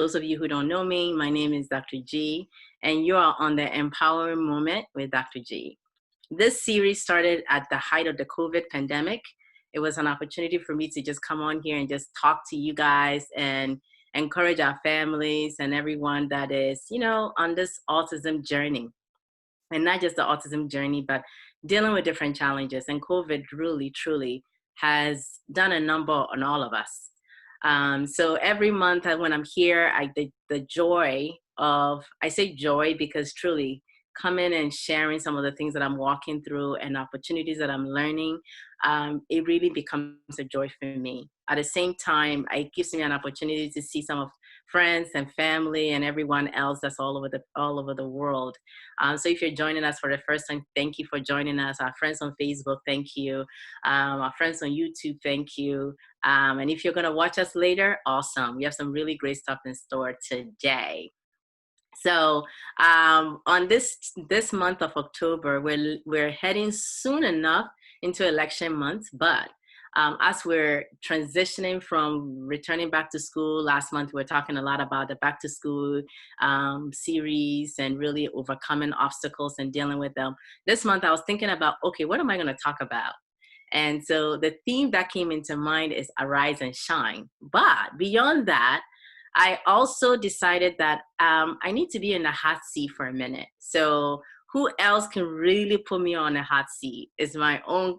those of you who don't know me, my name is Dr. G, and you are on the Empowering Moment with Dr. G. This series started at the height of the COVID pandemic. It was an opportunity for me to just come on here and just talk to you guys and encourage our families and everyone that is, on this autism journey. And not just the autism journey, but dealing with different challenges. And COVID really, truly has done a number on all of us. So every month when I'm here, the joy of, I say joy because truly coming and sharing some of the things that I'm walking through and opportunities that I'm learning, it really becomes a joy for me. At the same time, it gives me an opportunity to see some of friends and family and everyone else that's all over the world. So if you're joining us for the first time, thank you for joining us. Our friends on Facebook, thank you. Our friends on YouTube, thank you. And if you're going to watch us later, awesome. We have some really great stuff in store today. So on this month of October, we're heading soon enough into election month, but as we're transitioning from returning back to school, last month we were talking a lot about the back to school series and really overcoming obstacles and dealing with them. This month I was thinking about, okay, what am I going to talk about? And so the theme that came into mind is arise and shine. But beyond that, I also decided that I need to be in the hot seat for a minute. So who else can really put me on a hot seat is my own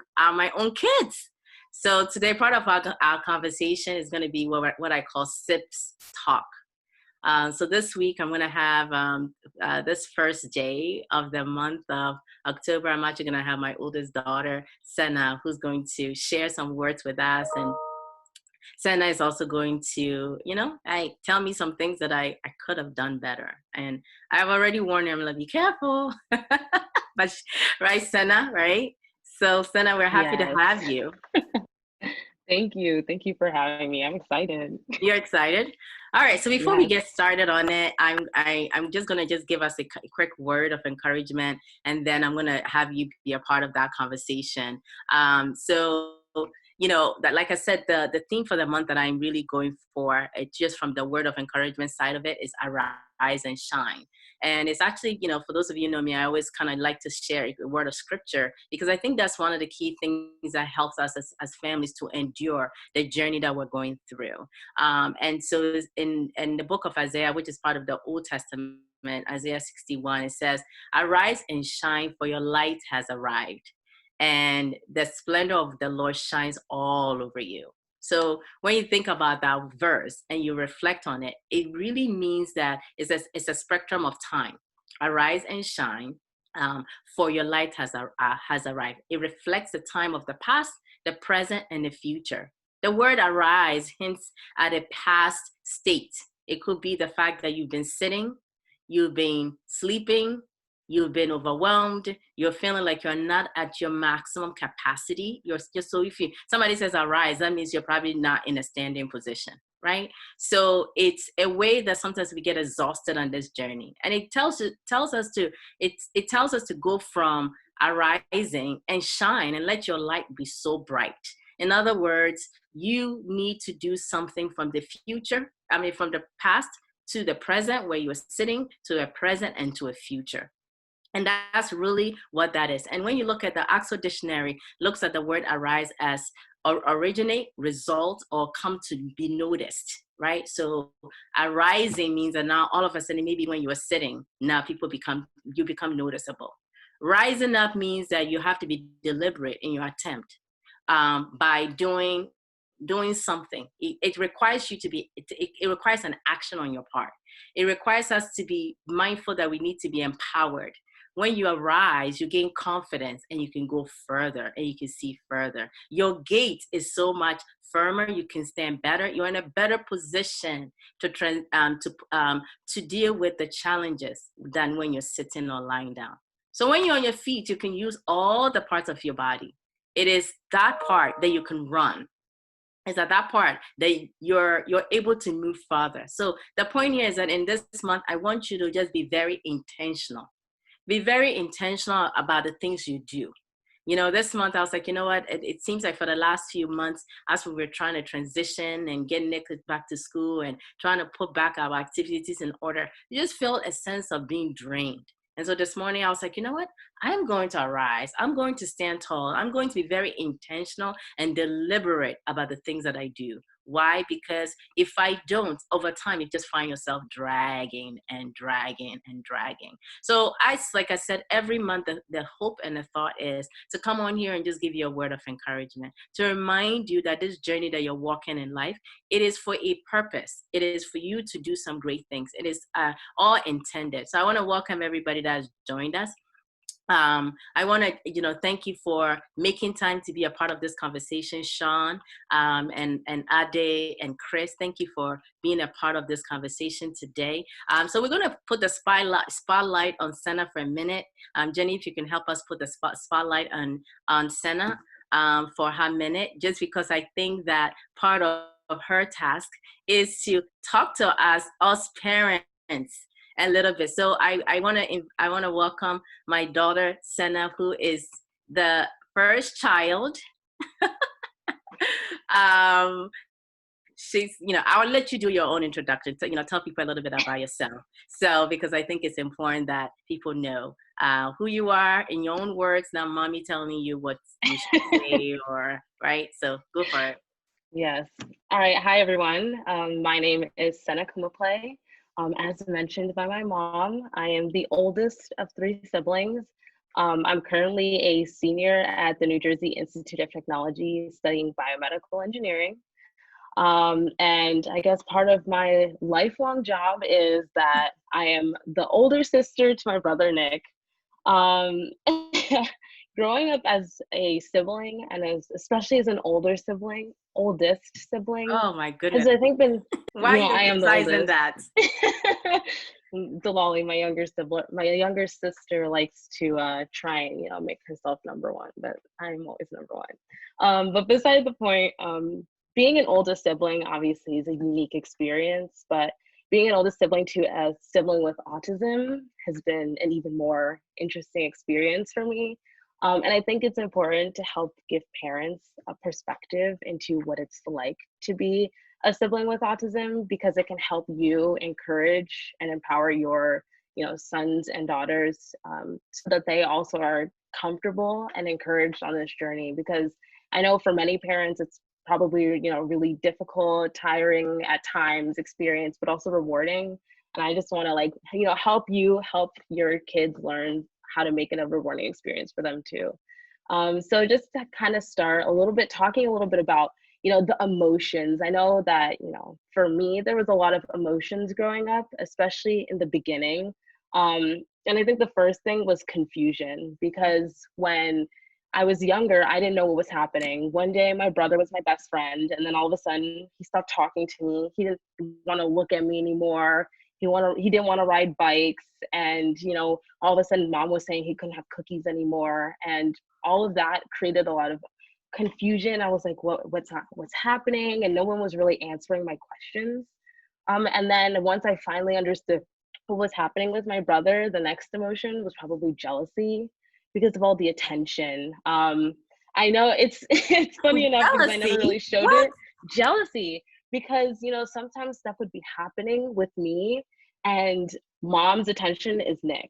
kids. So today, part of our conversation is going to be what I call Sibs talk. So this week, I'm going to have this first day of the month of October. I'm actually going to have my oldest daughter, Sena, who's going to share some words with us. And Sena is also going to, tell me some things that I could have done better. And I've already warned her, I'm like, be careful. But right, Sena, right? So Sena, we're happy to have you. Thank you. Thank you for having me. I'm excited. You're excited? All right. So before we get started on it, I'm just gonna give us a quick word of encouragement, and then I'm gonna have you be a part of that conversation. That, like I said, the theme for the month that I'm really going for, it's just from the word of encouragement side of it, is arise and shine. And it's actually, for those of you who know me, I always kind of like to share a word of scripture, because I think that's one of the key things that helps us as families to endure the journey that we're going through. And so in the book of Isaiah, which is part of the Old Testament, Isaiah 61, it says, arise and shine, for your light has arrived, and the splendor of the Lord shines all over you. So when you think about that verse and you reflect on it, it really means that it's a spectrum of time. Arise and shine, for your light has arrived. It reflects the time of the past, the present, and the future. The word arise hints at a past state. It could be the fact that you've been sitting, you've been sleeping, you've been overwhelmed, you're feeling like you're not at your maximum capacity. So if somebody says arise, that means you're probably not in a standing position, right? So it's a way that sometimes we get exhausted on this journey. And it tells us to go from arising and shine and let your light be so bright. In other words, you need to do something from the from the past to the present, where you're sitting, to a present and to a future. And that's really what that is. And when you look at the Oxford Dictionary, looks at the word arise as originate, result, or come to be noticed, right? So arising means that now all of a sudden, maybe when you are sitting, now you become noticeable. Rising up means that you have to be deliberate in your attempt by doing something. It requires you to be, it requires an action on your part. It requires us to be mindful that we need to be empowered. When you arise, you gain confidence and you can go further and you can see further. Your gait is so much firmer. You can stand better. You're in a better position to deal with the challenges than when you're sitting or lying down. So when you're on your feet, you can use all the parts of your body. It is that part that you can run. It's at that part that you're able to move further. So the point here is that in this month, I want you to just be very intentional. Be very intentional about the things you do. This month I was like, you know what? It seems like for the last few months, as we were trying to transition and get Nick back to school and trying to put back our activities in order, you just feel a sense of being drained. And so this morning I was like, you know what? I'm going to arise. I'm going to stand tall. I'm going to be very intentional and deliberate about the things that I do. Why? Because if I don't, over time, you just find yourself dragging and dragging and dragging. So like I said, every month, the hope and the thought is to come on here and just give you a word of encouragement, to remind you that this journey that you're walking in life, it is for a purpose. It is for you to do some great things. It is all intended. So I want to welcome everybody that has joined us. I want to, thank you for making time to be a part of this conversation, Sean, and Ade and Chris. Thank you for being a part of this conversation today. So we're going to put the spotlight on Sena for a minute. Jenny, if you can help us put the spotlight on Sena for her minute, just because I think that part of her task is to talk to us parents a little bit. So I want to welcome my daughter Sena, who is the first child. She's, I'll let you do your own introduction. So, tell people a little bit about yourself. So, because I think it's important that people know who you are in your own words. Now, mommy telling you what you should say, or right. So, go for it. Yes. All right. Hi, everyone. My name is Sena Kumapley. As mentioned by my mom, I am the oldest of 3 siblings. I'm currently a senior at the New Jersey Institute of Technology studying biomedical engineering. And I guess part of my lifelong job is that I am the older sister to my brother, Nick. Um, Growing up as a sibling and especially as an oldest sibling, Oh my has goodness. I think been, Why are you I am the emphasizing oldest. that? Delali, my younger sister likes to try and make herself number one, but I'm always number one. But beside the point, being an oldest sibling obviously is a unique experience, but being an oldest sibling to a sibling with autism has been an even more interesting experience for me. And I think it's important to help give parents a perspective into what it's like to be a sibling with autism, because it can help you encourage and empower your sons and daughters, so that they also are comfortable and encouraged on this journey. Because I know for many parents it's probably really difficult, tiring at times experience, but also rewarding. And I just want to help your kids learn how to make it a rewarding experience for them too. So just to kind of start a little bit, talking a little bit about the emotions. I know that for me there was a lot of emotions growing up, especially in the beginning. And I think the first thing was confusion, because when I was younger, I didn't know what was happening. One day my brother was my best friend, and then all of a sudden he stopped talking to me. He didn't want to look at me anymore. He didn't want to ride bikes, and all of a sudden mom was saying he couldn't have cookies anymore, and all of that created a lot of confusion. I was like, what's happening? And no one was really answering my questions. And then once I finally understood what was happening with my brother, the next emotion was probably jealousy, because of all the attention. I know it's it's funny enough because I never really showed it. Jealousy, because sometimes stuff would be happening with me, and mom's attention is Nick.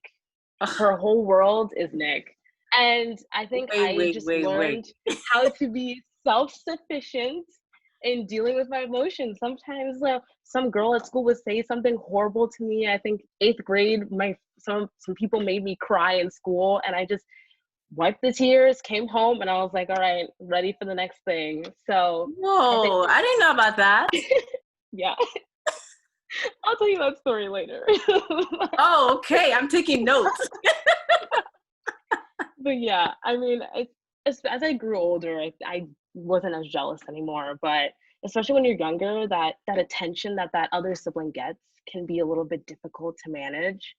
Her whole world is Nick. And I think I just learned how to be self-sufficient in dealing with my emotions. Sometimes some girl at school would say something horrible to me. I think 8th grade, some people made me cry in school, and I just wiped the tears, came home, and I was like, all right, ready for the next thing. So whoa, I didn't know about that. Yeah. I'll tell you that story later. Oh, okay. I'm taking notes. But yeah, I mean, as I grew older, I wasn't as jealous anymore. But especially when you're younger, that attention that other sibling gets can be a little bit difficult to manage.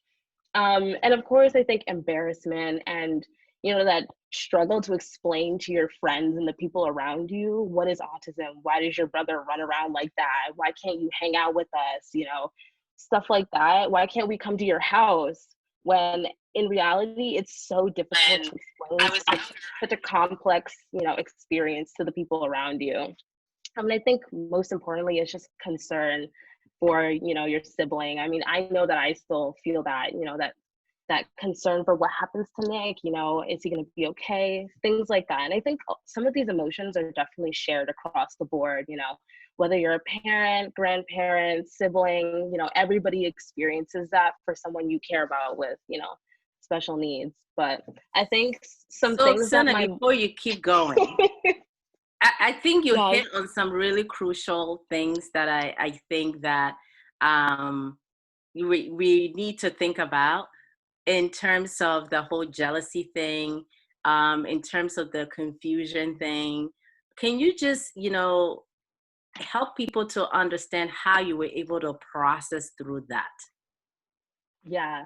And of course, I think embarrassment and that struggle to explain to your friends and the people around you, what is autism? Why does your brother run around like that? Why can't you hang out with us? Stuff like that. Why can't we come to your house? when in reality, it's so difficult to explain such a complex, experience to the people around you. I mean, I think most importantly, it's just concern for, your sibling. I mean, I know that I still feel that, that concern for what happens to Nick, is he going to be okay? Things like that. And I think some of these emotions are definitely shared across the board, whether you're a parent, grandparent, sibling, everybody experiences that for someone you care about with, special needs. But I think some So, things that Sena, my before you keep going, I think you yes, hit on some really crucial things that I think that um, we need to think about in terms of the whole jealousy thing, in terms of the confusion thing. Can you just, help people to understand how you were able to process through that? yeah.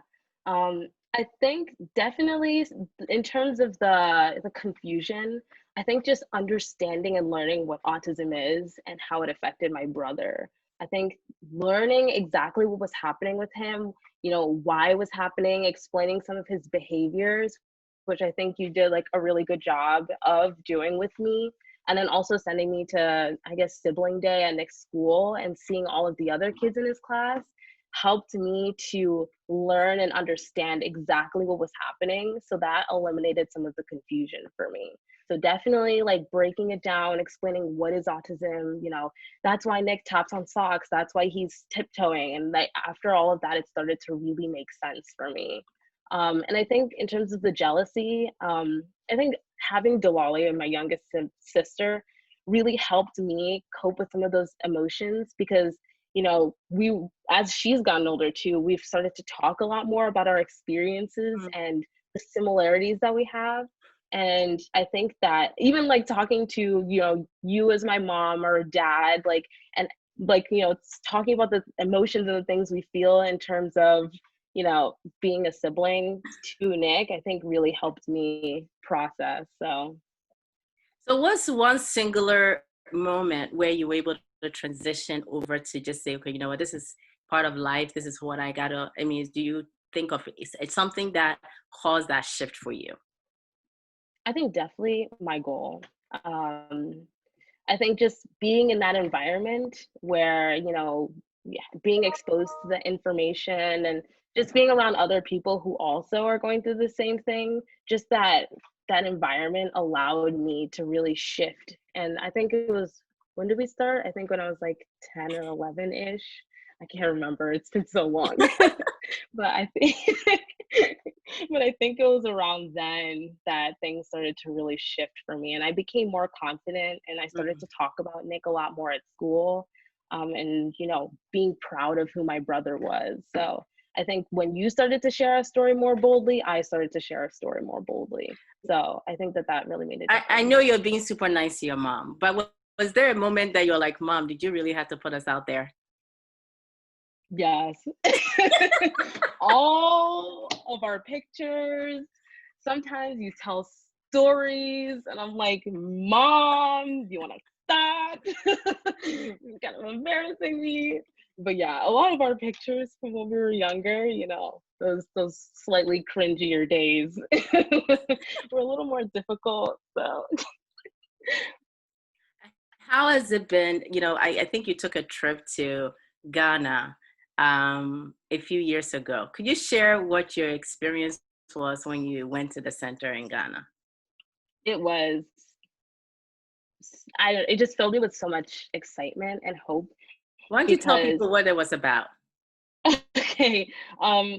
I think definitely in terms of the confusion, I think just understanding and learning what autism is and how it affected my brother. I think learning exactly what was happening with him, why it was happening, explaining some of his behaviors, which I think you did like a really good job of doing with me. And then also sending me to, I guess, sibling day at next school and seeing all of the other kids in his class helped me to learn and understand exactly what was happening. So that eliminated some of the confusion for me. So definitely like breaking it down, explaining what is autism, that's why Nick taps on socks, that's why he's tiptoeing. And like after all of that, it started to really make sense for me. And I think in terms of the jealousy, I think having Diwali and my youngest sister really helped me cope with some of those emotions because we as she's gotten older too, we've started to talk a lot more about our experiences Mm. and the similarities that we have. And I think that even like talking to, you as my mom or dad, like, and like, it's talking about the emotions and the things we feel in terms of, being a sibling to Nick, I think really helped me process. So So, what's one singular moment where you were able to transition over to just say, okay, you know what, this is part of life. This is what I gotta. I mean, do you think of it's something that caused that shift for you? I think definitely my goal. Um, I think just being in that environment where, yeah, being exposed to the information and just being around other people who also are going through the same thing, just that environment allowed me to really shift. And I think it was, when did we start? I think when I was like 10 or 11-ish. I can't remember. It's been so long. But I think but I think it was around then that things started to really shift for me and I became more confident and I started Mhm. to talk about Nick a lot more at school, and being proud of who my brother was. So I think when you started to share a story more boldly, I started to share a story more boldly. So I think that that really made a I difference. know you're being super nice to your mom, but was there a moment that you're like, Mom, did you really have to put us out there? Yes. All of our pictures. Sometimes you tell stories, and I'm like, Mom, do you want to stop? It's kind of embarrassing me. But yeah, a lot of our pictures from when we were younger, those slightly cringier days were a little more difficult. So How has it been? I think you took a trip to Ghana a few years ago. Could you share what your experience was when you went to the center in Ghana? it was, it just filled me with so much excitement and hope Why don't you tell because people what it was about? okay.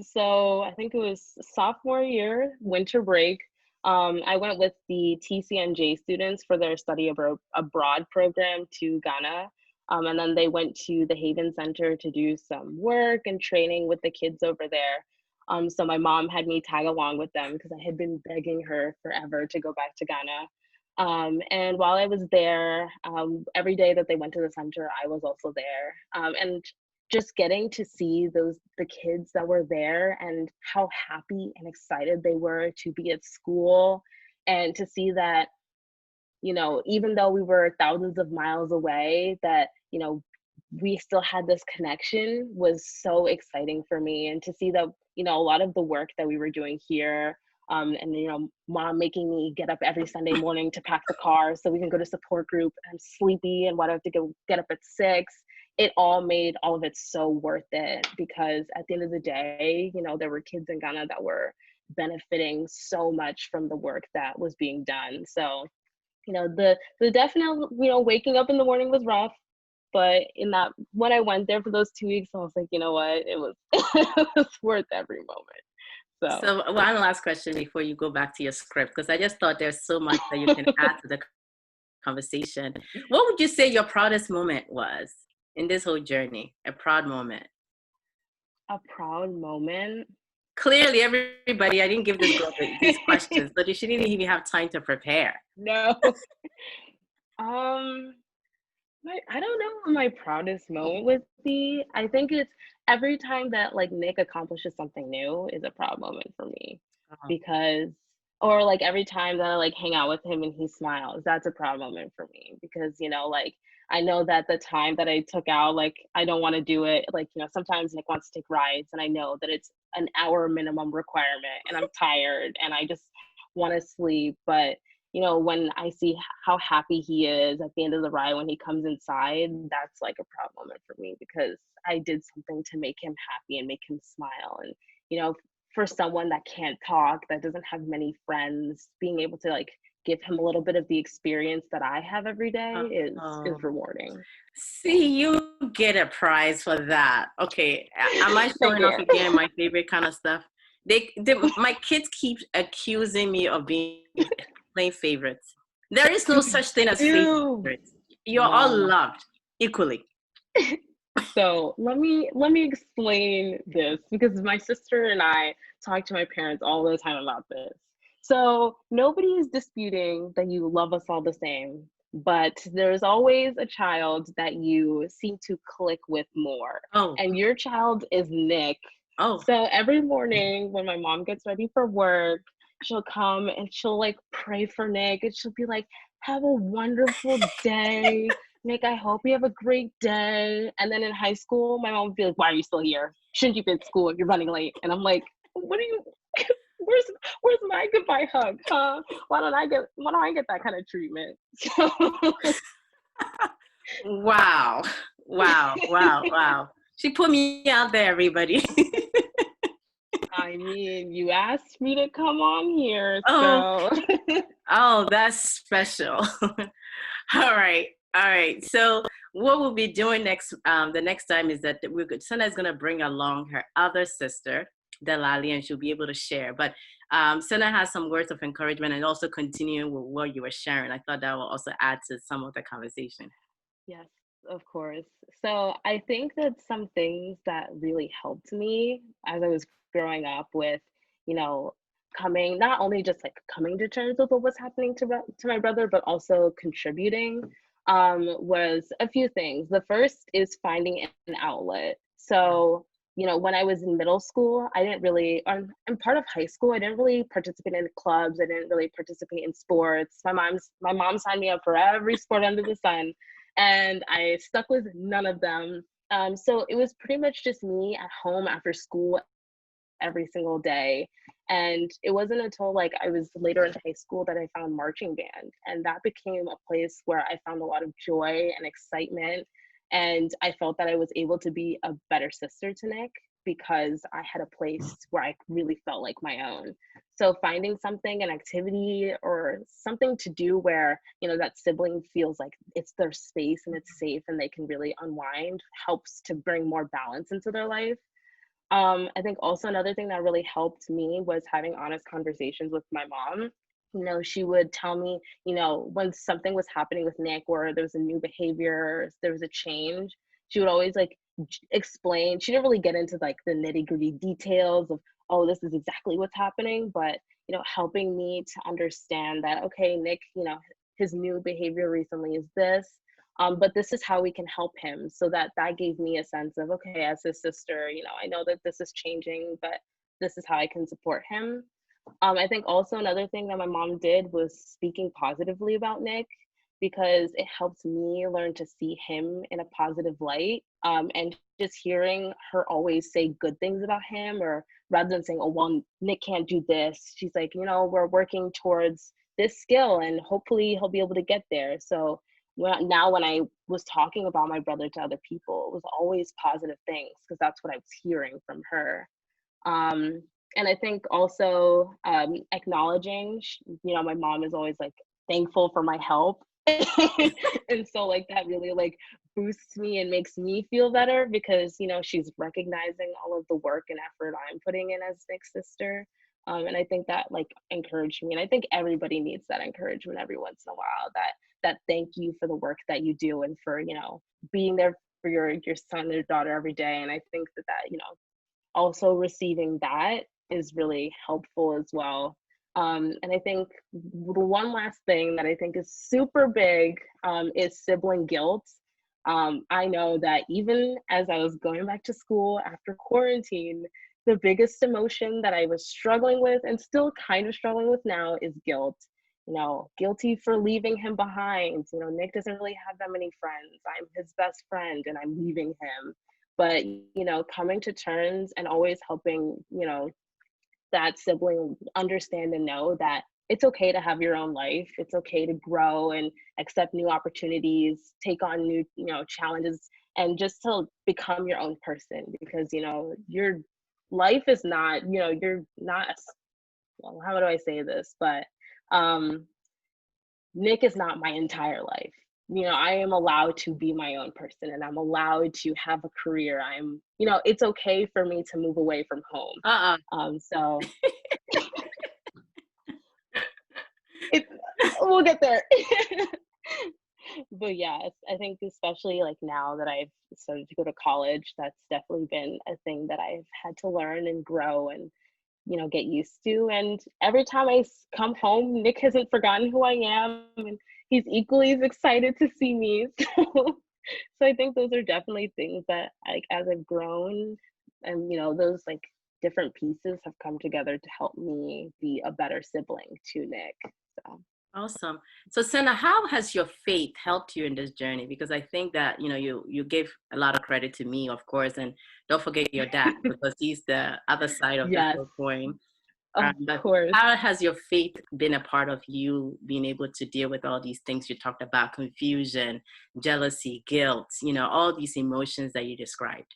So I think it was sophomore year, winter break. I went with the TCNJ students for their study abroad program to Ghana. And then they went to the Haven Center to do some work and training with the kids over there. So my mom had me tag along with them because I had been begging her forever to go back to Ghana. And while I was there, every day that they went to the center, I was also there. And just getting to see the kids that were there and how happy and excited they were to be at school and to see that even though we were thousands of miles away that we still had this connection was so exciting for me. And to see that, a lot of the work that we were doing here, and mom making me get up every Sunday morning to pack the car so we can go to support group. I'm sleepy and what I have to go get up at 6. It all made all of it so worth it, because at the end of the day, there were kids in Ghana that were benefiting so much from the work that was being done. So, the definite, waking up in the morning was rough, but in that, when I went there for those 2 weeks, I was like, you know what, it was it was worth every moment. So So one last question before you go back to your script, because I just thought there's so much that you can add to the conversation. What would you say your proudest moment was in this whole journey? A proud moment. a proud moment. Clearly, everybody, I didn't give this girl these questions, but she didn't even have time to prepare. No. Um, I don't know what my proudest moment would be. I think it's every time that like Nick accomplishes something new is a proud moment for me, Oh, because or like every time that I like hang out with him and he smiles, that's a proud moment for me, because like I know that the time that I took out, like I don't want to do it. Like, sometimes Nick wants to take rides and I know that it's an hour minimum requirement and I'm tired and I just want to sleep. But when I see how happy he is at the end of the ride when he comes inside, that's like a proud moment for me, because I did something to make him happy and make him smile. And, for someone that can't talk, that doesn't have many friends, being able to like give him a little bit of the experience that I have every day is oh. rewarding. See, you get a prize for that. Okay, am I Thank showing off you. again my favorite kind of stuff? My kids keep accusing me of being playing favorites. There is no such thing as Ew. favorites. You're all No. loved equally. So let me explain this, because my sister and I talk to my parents all the time about this. So nobody is disputing that you love us all the same, but there's always a child that you seem to click with more. Oh, And your child is Nick. oh, So every morning when my mom gets ready for work, she'll come and she'll like pray for Nick, and she'll be like, "Have a wonderful day. Nick, I hope you have a great day." And then in high school, my mom would be like, "Why are you still here? Shouldn't you be at school if you're running late?" And I'm like, "What are you? where's where's my goodbye hug? Huh? Why don't I get that kind of treatment?" So wow, wow, wow, wow. She put me out there, everybody. I mean, you asked me to come on here, Oh, so oh, that's special. All right. All right. So what we'll be doing next, the next time is that Sena is going to bring along her other sister, Delali, and she'll be able to share. But Sena has some words of encouragement and also continuing with what you were sharing. I thought that will also add to some of the conversation. yes, of course. So I think that some things that really helped me as I was growing up with, you know, coming not only just like coming to terms with what was happening to my brother, but also contributing, was a few things. The first is finding an outlet. So, when I was in middle school, I didn't really, and part of high school, I didn't really participate in clubs. I didn't really participate in sports. My mom signed me up for every sport under the sun, and I stuck with none of them. So it was pretty much just me at home after school every single day. And it wasn't until like I was later in high school that I found marching band. And that became a place where I found a lot of joy and excitement. And I felt that I was able to be a better sister to Nick, because I had a place where I really felt like my own. So finding something, an activity or something to do where, that sibling feels like it's their space and it's safe and they can really unwind, helps to bring more balance into their life. I think also another thing that really helped me was having honest conversations with my mom. She would tell me, when something was happening with Nick, or there was a new behavior, there was a change, she would always like explain. She didn't really get into like the nitty-gritty details of, oh, this is exactly what's happening, but helping me to understand that, okay, Nick, his new behavior recently is this, but this is how we can help him. So that gave me a sense of, okay, as his sister, I know that this is changing, but this is how I can support him. I think also another thing that my mom did was speaking positively about Nick. because it helps me learn to see him in a positive light. And just hearing her always say good things about him, or rather than saying, oh, well, Nick can't do this, she's like, we're working towards this skill and hopefully he'll be able to get there. So now when I was talking about my brother to other people, it was always positive things because that's what I was hearing from her. And I think also acknowledging, my mom is always like thankful for my help. And so like that really like boosts me and makes me feel better because she's recognizing all of the work and effort I'm putting in as Nick's sister. And I think that like encouraged me, and I think everybody needs that encouragement every once in a while, that thank you for the work that you do and for being there for your son or daughter every day. And I think that also receiving that is really helpful as well. And I think the one last thing that I think is super big is sibling guilt. I know that even as I was going back to school after quarantine, the biggest emotion that I was struggling with and still kind of struggling with now is guilt. Guilty for leaving him behind. Nick doesn't really have that many friends. I'm his best friend and I'm leaving him. But, coming to terms and always helping, that sibling understand and know that it's okay to have your own life. It's okay to grow and accept new opportunities, take on new, challenges, and just to become your own person because, your life is not, you're not, well, how do I say this? But Nick is not my entire life. I am allowed to be my own person and I'm allowed to have a career. It's okay for me to move away from home. So we'll get there. But yes, I think especially like now that I've started to go to college, that's definitely been a thing that I've had to learn and grow and get used to. And every time I come home, Nick hasn't forgotten who I am, and he's equally as excited to see me. So I think those are definitely things that, like, as I've grown, and those like different pieces have come together to help me be a better sibling to Nick. So. Awesome. So Sena, how has your faith helped you in this journey? Because I think that, you gave a lot of credit to me, of course, and don't forget your dad because he's the other side of this Yes, whole coin. of But course. how has your faith been a part of you being able to deal with all these things you talked about, confusion, jealousy, guilt, all these emotions that you described?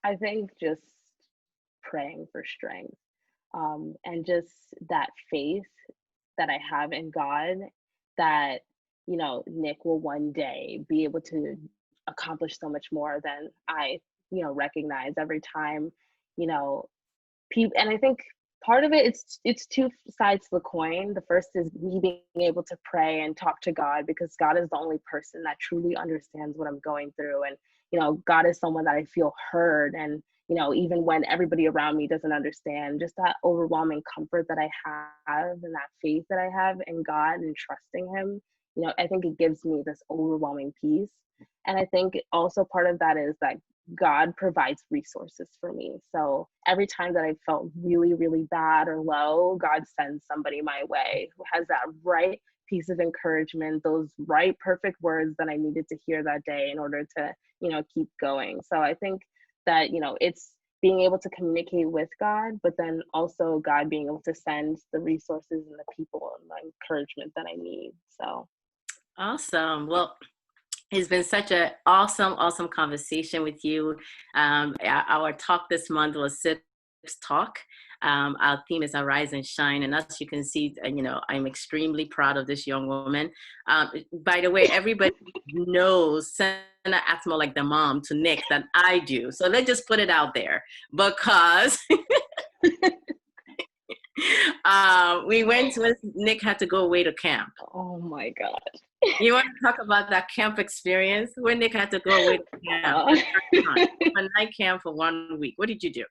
I think just praying for strength, and just that faith that I have in God that, Nick will one day be able to accomplish so much more than I, recognize every time, you know, people. And I think part of it, it's two sides to the coin. The first is me being able to pray and talk to God because God is the only person that truly understands what I'm going through. And, God is someone that I feel heard. And, even when everybody around me doesn't understand, just that overwhelming comfort that I have and that faith that I have in God and trusting Him, I think it gives me this overwhelming peace. And I think also part of that is that God provides resources for me. So every time that I felt really, really bad or low, God sends somebody my way who has that right piece of encouragement, those right perfect words that I needed to hear that day in order to, keep going. So I think that, it's being able to communicate with God, but then also God being able to send the resources and the people and the encouragement that I need. So Awesome. Well, it's been such an awesome conversation with you. Our talk this month was Sibs Talk. Our theme is Arise and Shine. And as you can see, I'm extremely proud of this young woman. By the way, everybody knows Senna acts more like the mom to Nick than I do. So let's just put it out there because we went when Nick had to go away to camp. oh my God. You want to talk about that camp experience when Nick had to go away to camp, a night camp for 1 week? What did you do?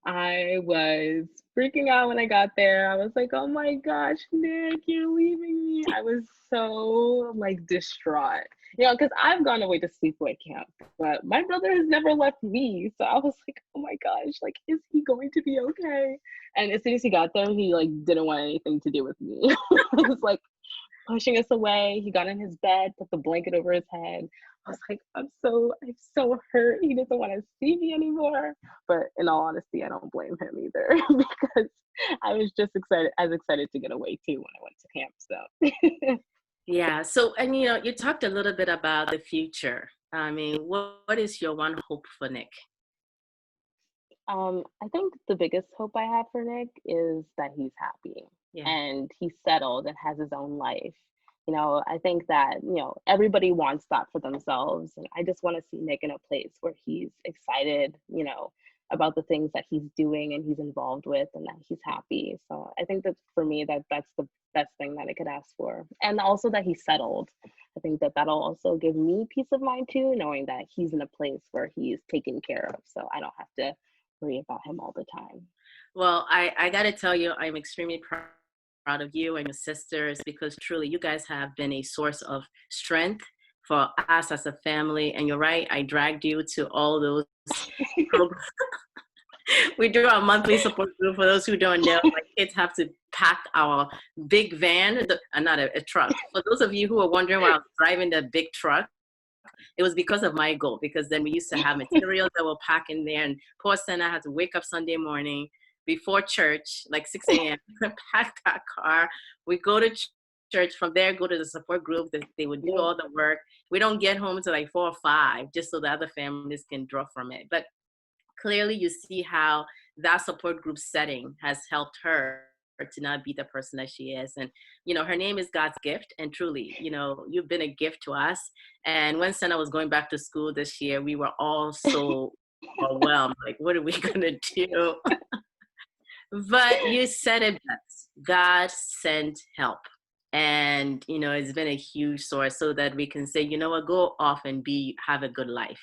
I was freaking out when I got there. I was like, oh my gosh, Nick, you're leaving me. I was so like distraught. Because I've gone away to sleepaway camp, but my brother has never left me. So I was like, oh my gosh, like, is he going to be okay? And as soon as he got there, he like didn't want anything to do with me. I was like, pushing us away. He got in his bed, put the blanket over his head. I was like, I'm so hurt. He doesn't want to see me anymore. But in all honesty, I don't blame him either because I was just excited to get away too when I went to camp. So Yeah. So, and you talked a little bit about the future. I mean, what is your one hope for Nick? I think the biggest hope I have for Nick is that he's happy Yeah. and he's settled and has his own life. I think that, everybody wants that for themselves. And I just want to see Nick in a place where he's excited, about the things that he's doing and he's involved with and that he's happy. So I think that for me, that's the best thing that I could ask for. And also that he's settled. I think that that'll also give me peace of mind too, knowing that he's in a place where he's taken care of. So I don't have to worry about him all the time. Well, I got to tell you, I'm extremely proud of you and your sisters because truly you guys have been a source of strength for us as a family. And you're right, I dragged you to all those programs. We do our monthly support group. For those who don't know, my kids have to pack our big van, not a truck. For those of you who are wondering why I was driving the big truck, it was because of my goal, because then we used to have materials that we'll pack in there. And poor Sena had to wake up Sunday morning before church, like 6 a.m., pack that car. We go to church. From there, go to the support group. They would do all the work. We don't get home until like 4 or 5, just so the other families can draw from it. But clearly you see how that support group setting has helped her to not be the person that she is. And her name is God's gift, and truly, you've been a gift to us. And when Sena was going back to school this year, we were all so overwhelmed, like, what are we gonna do? But you said it best. God sent help. And it's been a huge source so that we can say, what, go off and have a good life.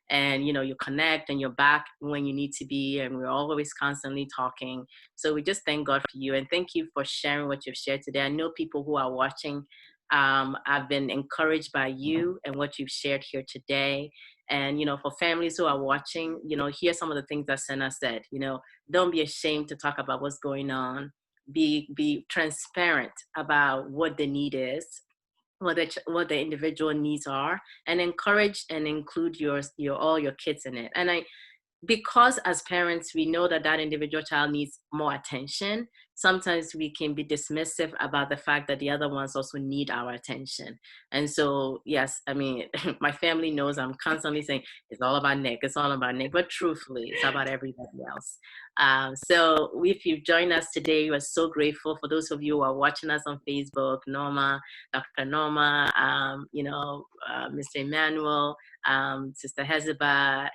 And you connect and you're back when you need to be, and we're always constantly talking. So we just thank God for you, and thank you for sharing what you've shared today. I know people who are watching have been encouraged by you and what you've shared here today. And for families who are watching, hear some of the things that Sena said. Don't be ashamed to talk about what's going on. Be transparent about what the need is, what the individual needs are, and encourage and include your all your kids in it. And because as parents we know that individual child needs more attention, sometimes we can be dismissive about the fact that the other ones also need our attention. And so yes, I mean, my family knows I'm constantly saying it's all about Nick, it's all about Nick, but truthfully it's about everybody else. So if you've joined us today, we're so grateful. For those of you who are watching us on Facebook, Norma, Dr. Norma, Mr. Emmanuel, Sister Hezebah,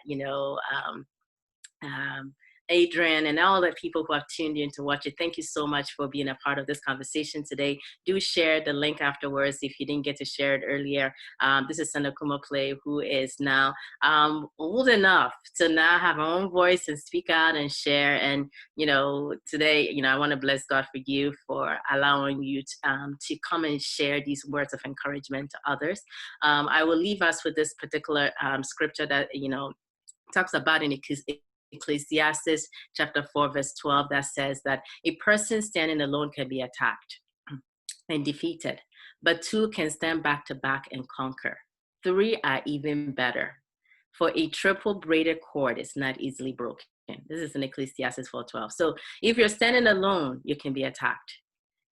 um, Adrian, and all the people who have tuned in to watch it. Thank you so much for being a part of this conversation today. Do share the link afterwards if you didn't get to share it earlier. This is Sena Kumapley, who is now old enough to now have her own voice and speak out and share. And, today, I want to bless God for you for allowing you to come and share these words of encouragement to others. I will leave us with this particular scripture that, talks about in Ecclesiastes chapter 4, verse 12, that says that a person standing alone can be attacked and defeated, but two can stand back to back and conquer. Three are even better, for a triple braided cord is not easily broken. This is in Ecclesiastes 4:12. So if you're standing alone, you can be attacked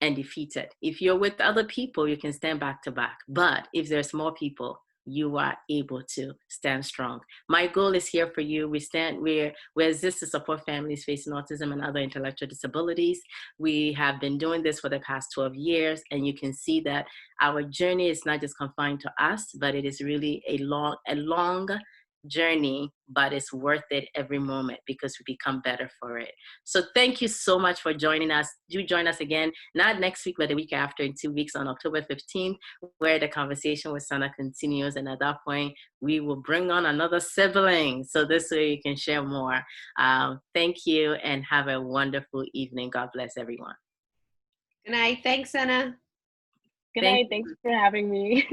and defeated. If you're with other people, you can stand back to back. But if there's more people, you are able to stand strong. My goal is here for you. We exist to support families facing autism and other intellectual disabilities. We have been doing this for the past 12 years, and you can see that our journey is not just confined to us, but it is really a long journey, but it's worth it every moment because we become better for it. So thank you so much for joining us. Do join us again, not next week, but the week after, in 2 weeks, on October 15th, where the conversation with Sena continues. And at that point, we will bring on another sibling, so this way you can share more. Thank you, and have a wonderful evening. God bless everyone. Good night. Thanks, Sena. Good night. Thanks for having me.